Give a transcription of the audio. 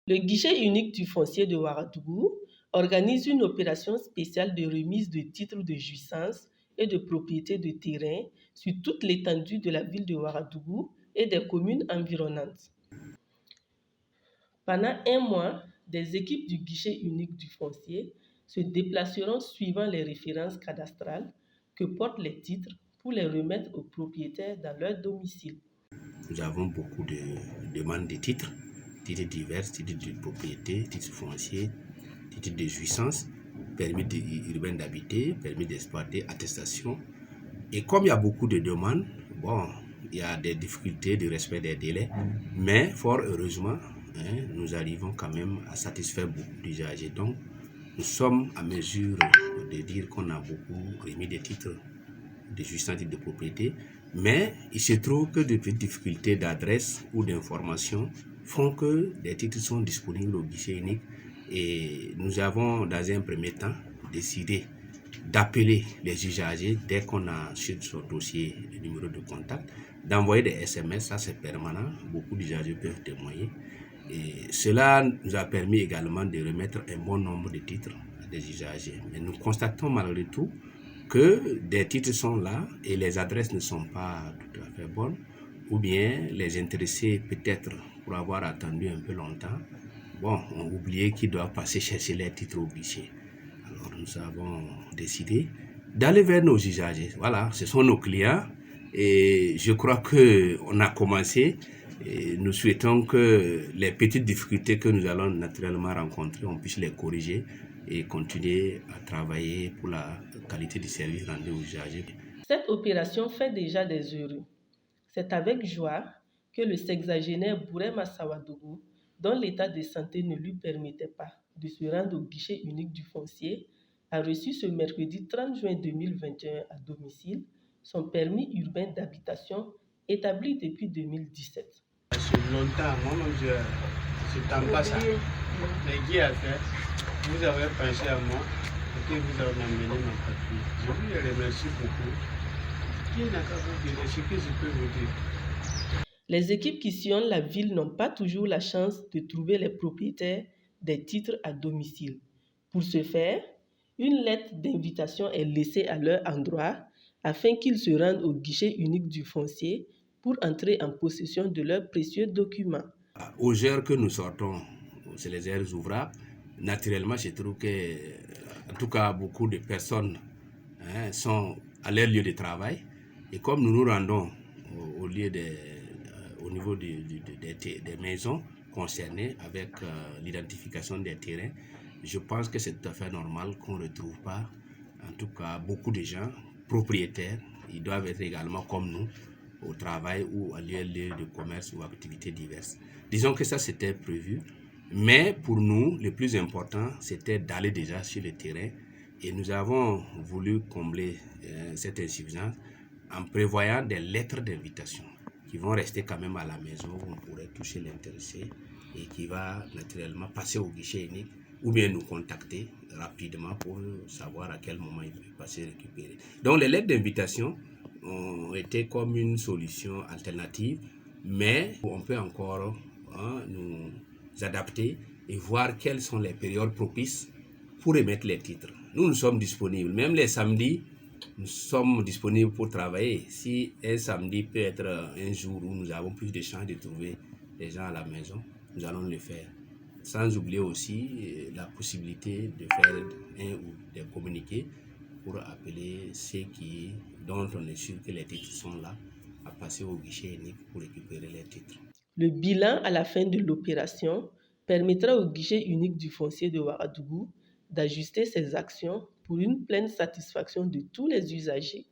Le guichet unique du foncier de Ouagadougou organise une opération spéciale de remise de titres de jouissance et de propriété de terrain sur toute l'étendue de la ville de Ouagadougou et des communes environnantes. Pendant un mois, des équipes du guichet unique du foncier se déplaceront suivant les références cadastrales que portent les titres pour les remettre aux propriétaires dans leur domicile. Nous avons beaucoup de demandes de titres divers, titres de propriété, titres fonciers, titres de jouissance, permis urbain d'habiter, permis d'exploiter, attestation. Et comme il y a beaucoup de demandes, il y a des difficultés de respect des délais, mais fort heureusement, nous arrivons quand même à satisfaire beaucoup d'usagers. Donc, nous sommes à mesure de dire qu'on a beaucoup remis des titres de jouissance et de propriété, mais il se trouve que des petites difficultés d'adresse ou d'information font que des titres sont disponibles au guichet unique et nous avons dans un premier temps décidé d'appeler les usagers dès qu'on a sur son dossier le numéro de contact, d'envoyer des SMS, ça c'est permanent, beaucoup d'usagers peuvent témoigner. Et cela nous a permis également de remettre un bon nombre de titres à des usagers. Mais nous constatons malgré tout que des titres sont là et les adresses ne sont pas tout à fait bonnes, ou bien les intéressés, peut-être pour avoir attendu un peu longtemps, ont oublié qu'ils doivent passer chercher les titres au guichet. Alors nous avons décidé d'aller vers nos usagers. Voilà, ce sont nos clients et je crois qu'on a commencé. Et nous souhaitons que les petites difficultés que nous allons naturellement rencontrer, on puisse les corriger et continuer à travailler pour la qualité du service rendu aux usagers. Cette opération fait déjà des heureux. C'est avec joie que le sexagénaire Bourema Sawadougou, dont l'état de santé ne lui permettait pas de se rendre au guichet unique du foncier, a reçu ce mercredi 30 juin 2021 à domicile son permis urbain d'habitation établi depuis 2017. C'est longtemps, moi-même je ne pas ça. Mais qui a fait? Vous avez pensé à moi et que vous avez amené mon papier. Je vous remercie beaucoup. Qui n'a qu'à vous dire ce que je peux vous dire? Les équipes qui sillonnent la ville n'ont pas toujours la chance de trouver les propriétaires des titres à domicile. Pour ce faire, une lettre d'invitation est laissée à leur endroit afin qu'ils se rendent au guichet unique du foncier pour entrer en possession de leurs précieux documents. Aux heures que nous sortons, c'est les heures ouvrables, naturellement, je trouve que, en tout cas, beaucoup de personnes sont à leur lieu de travail. Et comme nous nous rendons au niveau des maisons concernées avec l'identification des terrains, je pense que c'est tout à fait normal qu'on ne retrouve pas, en tout cas, beaucoup de gens propriétaires. Ils doivent être également comme nous au travail ou à lieu de commerce ou activités diverses. Disons que ça, c'était prévu. Mais pour nous, le plus important, c'était d'aller déjà sur le terrain. Et nous avons voulu combler cette insuffisance en prévoyant des lettres d'invitation qui vont rester quand même à la maison où on pourrait toucher l'intéressé et qui va naturellement passer au guichet unique ou bien nous contacter rapidement pour savoir à quel moment il peut passer récupérer. Donc les lettres d'invitation ont été comme une solution alternative, mais on peut encore nous adapter et voir quelles sont les périodes propices pour émettre les titres. Nous sommes disponibles, même les samedis, nous sommes disponibles pour travailler. Si un samedi peut être un jour où nous avons plus de chances de trouver les gens à la maison, nous allons le faire. Sans oublier aussi la possibilité de faire un ou des communiqués pour appeler ceux dont on est sûr que les titres sont là, à passer au guichet unique pour récupérer les titres. Le bilan à la fin de l'opération permettra au guichet unique du foncier de Ouagadougou d'ajuster ses actions pour une pleine satisfaction de tous les usagers.